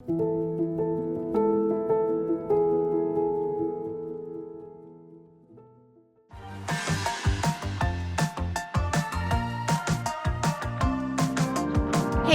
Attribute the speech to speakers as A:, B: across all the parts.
A: Hey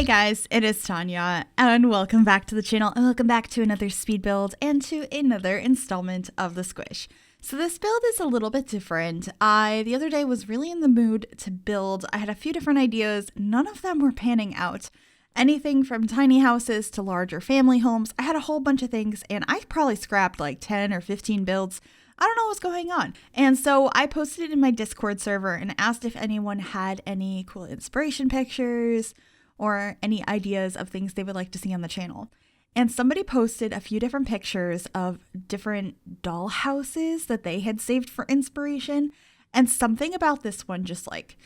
A: guys, it is Tanya, and welcome back to the channel, and welcome back to another speed build and to another installment of the Squish. So this build is a little bit different. The other day was really in the mood to build. I had a few different ideas. None of them were panning out. Anything from tiny houses to larger family homes. I had a whole bunch of things, and I probably scrapped like 10 or 15 builds. I don't know what's going on. And so I posted it in my Discord server and asked if anyone had any cool inspiration pictures or any ideas of things they would like to see on the channel. And somebody posted a few different pictures of different doll houses that they had saved for inspiration. And something about this one just like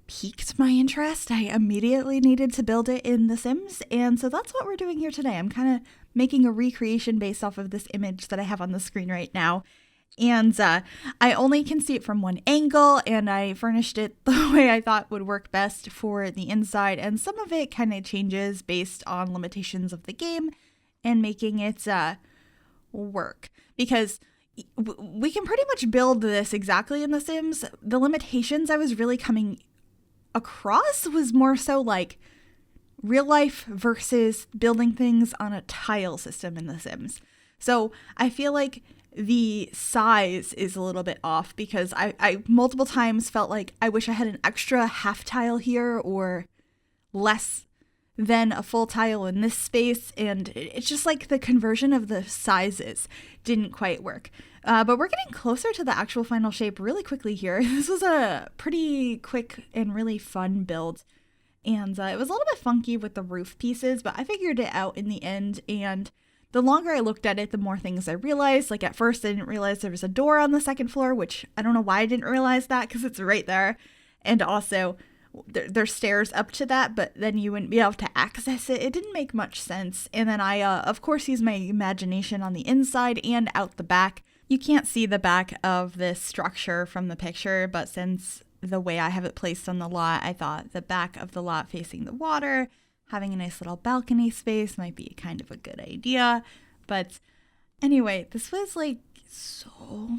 A: piqued my interest. I immediately needed to build it in The Sims. And so that's what we're doing here today. I'm kind of making a recreation based off of this image that I have on the screen right now. And I only can see it from one angle, and I furnished it the way I thought would work best for the inside. And some of it kind of changes based on limitations of the game and making it work. Because we can pretty much build this exactly in The Sims. The limitations I was really coming across was more so like real life versus building things on a tile system in The Sims. So I feel like the size is a little bit off because I multiple times felt like I wish I had an extra half tile here or less than a full tile in this space. And it's just like the conversion of the sizes didn't quite work. But we're getting closer to the actual final shape really quickly here. This was a pretty quick and really fun build. And it was a little bit funky with the roof pieces, but I figured it out in the end. And the longer I looked at it, the more things I realized. Like at first I didn't realize there was a door on the second floor, which I don't know why I didn't realize that because it's right there. And also there's stairs up to that, but then you wouldn't be able to access it. It didn't make much sense. And then I, of course, used my imagination on the inside and out the back. You can't see the back of this structure from the picture, but since the way I have it placed on the lot, I thought the back of the lot facing the water, having a nice little balcony space might be kind of a good idea. But anyway, this was like so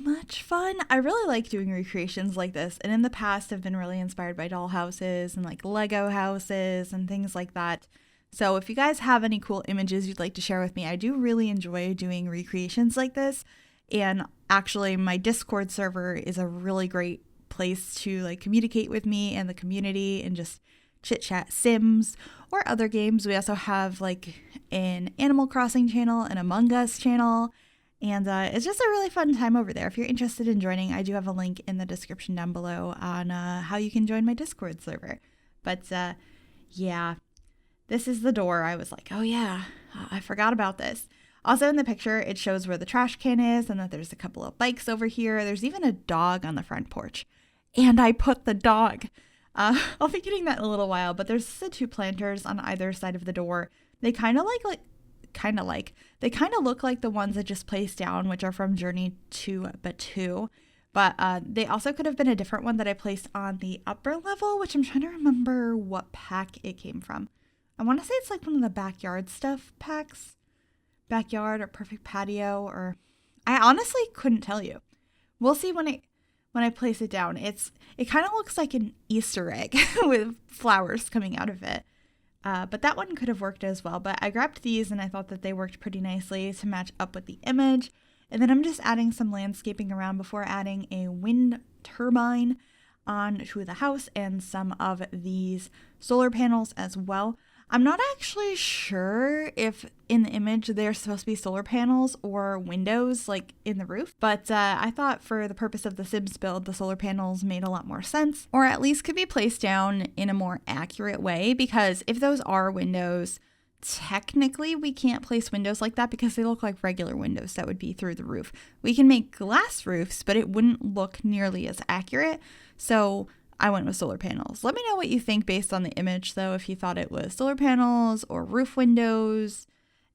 A: much fun. I really like doing recreations like this. And in the past, I've been really inspired by doll houses and like Lego houses and things like that. So if you guys have any cool images you'd like to share with me, I do really enjoy doing recreations like this. And actually, my Discord server is a really great place to like communicate with me and the community and just chit chat Sims or other games. We also have like an Animal Crossing channel, an Among Us channel, and it's just a really fun time over there. If you're interested in joining, I do have a link in the description down below on how you can join my Discord server. But yeah, this is the door. I was like, oh yeah, I forgot about this. Also in the picture, it shows where the trash can is and that there's a couple of bikes over here. There's even a dog on the front porch. And I put the dog. I'll be getting that in a little while, but there's the two planters on either side of the door. They kind of look like the ones I just placed down, which are from Journey to Batu. But they also could have been a different one that I placed on the upper level, which I'm trying to remember what pack it came from. I want to say it's like one of the backyard stuff packs. Backyard or perfect patio, or I honestly couldn't tell you. We'll see when I place it down. It kind of looks like an Easter egg with flowers coming out of it. But that one could have worked as well. But I grabbed these and I thought that they worked pretty nicely to match up with the image. And then I'm just adding some landscaping around before adding a wind turbine onto the house and some of these solar panels as well. I'm not actually sure if in the image they're supposed to be solar panels or windows like in the roof, but I thought for the purpose of the Sims build, the solar panels made a lot more sense, or at least could be placed down in a more accurate way, because if those are windows, technically we can't place windows like that because they look like regular windows that would be through the roof. We can make glass roofs, but it wouldn't look nearly as accurate, so I went with solar panels. Let me know what you think based on the image, though, if you thought it was solar panels or roof windows,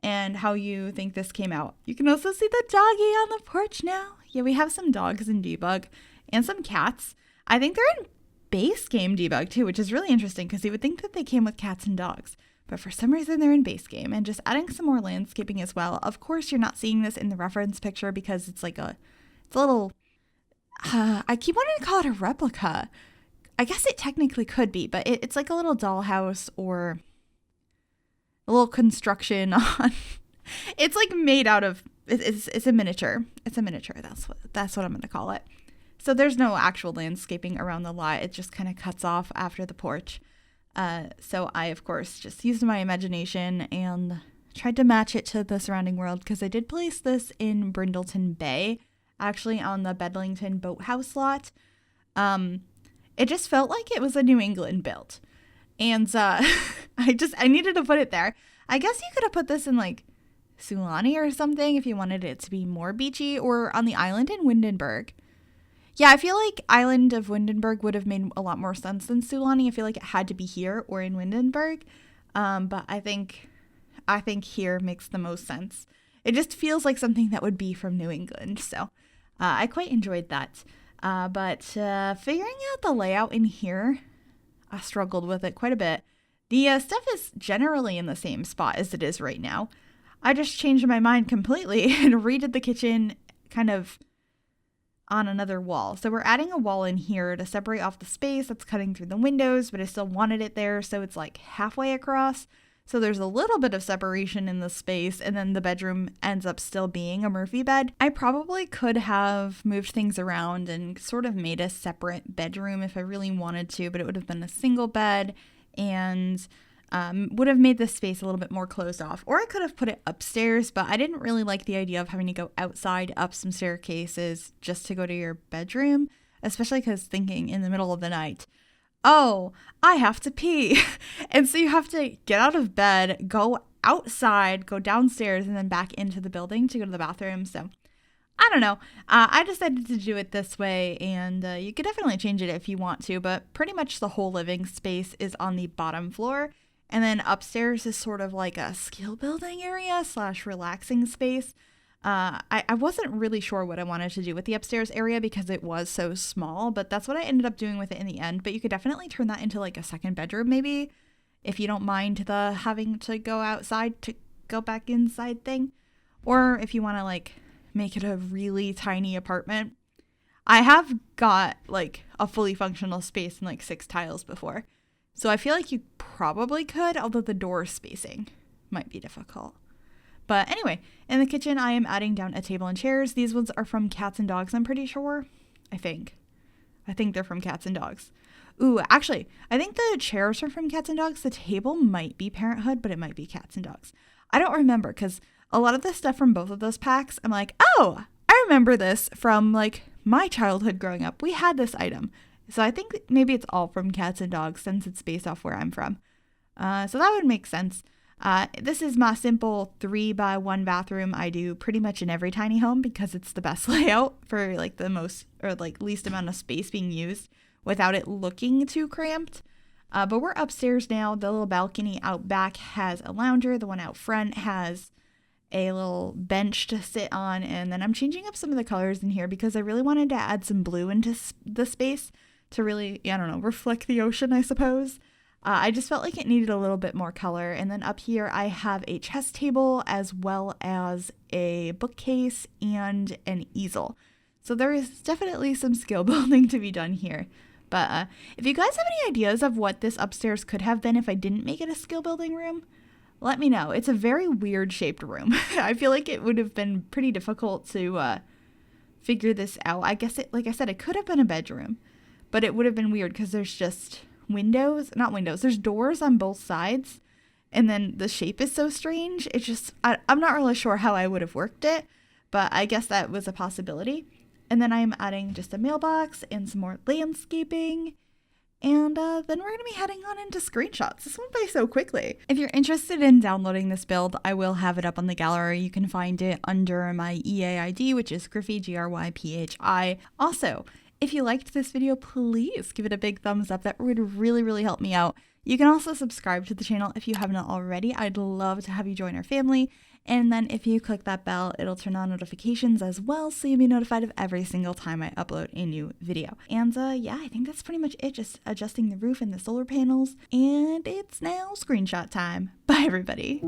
A: and how you think this came out. You can also see the doggy on the porch now. Yeah, we have some dogs in debug and some cats. I think they're in base game debug, too, which is really interesting because you would think that they came with cats and dogs. but for some reason they're in base game, and just adding some more landscaping as well. Of course, you're not seeing this in the reference picture because it's like it's a little, I keep wanting to call it a replica. I guess it technically could be, but it's like a little dollhouse or a little construction on, it's like made out of, it's a miniature. It's a miniature. That's what I'm going to call it. So there's no actual landscaping around the lot. It just kind of cuts off after the porch. So I, of course, just used my imagination and tried to match it to the surrounding world, because I did place this in Brindleton Bay, actually on the Bedlington Boathouse lot. It just felt like it was a New England build. And I needed to put it there. I guess you could have put this in like Sulani or something if you wanted it to be more beachy, or on the island in Windenburg. Yeah, I feel like Island of Windenburg would have made a lot more sense than Sulani. I feel like it had to be here or in Windenburg. But I think here makes the most sense. It just feels like something that would be from New England. So I quite enjoyed that. But figuring out the layout in here, I struggled with it quite a bit. The stuff is generally in the same spot as it is right now. I just changed my mind completely and redid the kitchen kind of on another wall. So we're adding a wall in here to separate off the space that's cutting through the windows, but I still wanted it there, so it's like halfway across. So there's a little bit of separation in the space, and then the bedroom ends up still being a Murphy bed. I probably could have moved things around and sort of made a separate bedroom if I really wanted to, but it would have been a single bed and would have made this space a little bit more closed off. Or I could have put it upstairs, but I didn't really like the idea of having to go outside up some staircases just to go to your bedroom, especially because thinking in the middle of the night, oh, I have to pee. And so you have to get out of bed, go outside, go downstairs, and then back into the building to go to the bathroom. So I don't know. I decided to do it this way, and you could definitely change it if you want to, but pretty much the whole living space is on the bottom floor. And then upstairs is sort of like a skill building area / relaxing space. I wasn't really sure what I wanted to do with the upstairs area because it was so small, but that's what I ended up doing with it in the end. But you could definitely turn that into like a second bedroom maybe, if you don't mind the having to go outside to go back inside thing. Or if you want to like make it a really tiny apartment. I have got like a fully functional space and like 6 tiles before. So I feel like you probably could, although the door spacing might be difficult. But anyway, in the kitchen, I am adding down a table and chairs. These ones are from Cats and Dogs, I'm pretty sure. I think they're from Cats and Dogs. Ooh, actually, I think the chairs are from Cats and Dogs. The table might be Parenthood, but it might be Cats and Dogs. I don't remember, because a lot of the stuff from both of those packs, I'm like, oh, I remember this from like my childhood growing up. We had this item. So I think maybe it's all from Cats and Dogs since it's based off where I'm from. So that would make sense. This is my simple 3x1 bathroom I do pretty much in every tiny home because it's the best layout for like the most or like least amount of space being used without it looking too cramped. But we're upstairs now. The little balcony out back has a lounger. The one out front has a little bench to sit on. And then I'm changing up some of the colors in here because I really wanted to add some blue into the space to really, I don't know, reflect the ocean, I suppose. I just felt like it needed a little bit more color. And then up here, I have a chess table as well as a bookcase and an easel. So there is definitely some skill building to be done here. But if you guys have any ideas of what this upstairs could have been if I didn't make it a skill building room, let me know. It's a very weird shaped room. I feel like it would have been pretty difficult to figure this out. I guess like I said, it could have been a bedroom. But it would have been weird because there's just there's doors on both sides. And then the shape is so strange. It's just, I'm not really sure how I would have worked it, but I guess that was a possibility. And then I'm adding just a mailbox and some more landscaping. And then we're going to be heading on into screenshots. This went by so quickly. If you're interested in downloading this build, I will have it up on the gallery. You can find it under my EA ID, which is Gryphi, Gryphi. Also, if you liked this video, please give it a big thumbs up. That would really, really help me out. You can also subscribe to the channel if you haven't already. I'd love to have you join our family. And then if you click that bell, it'll turn on notifications as well, so you'll be notified of every single time I upload a new video. And yeah, I think that's pretty much it, just adjusting the roof and the solar panels. And it's now screenshot time. Bye, everybody.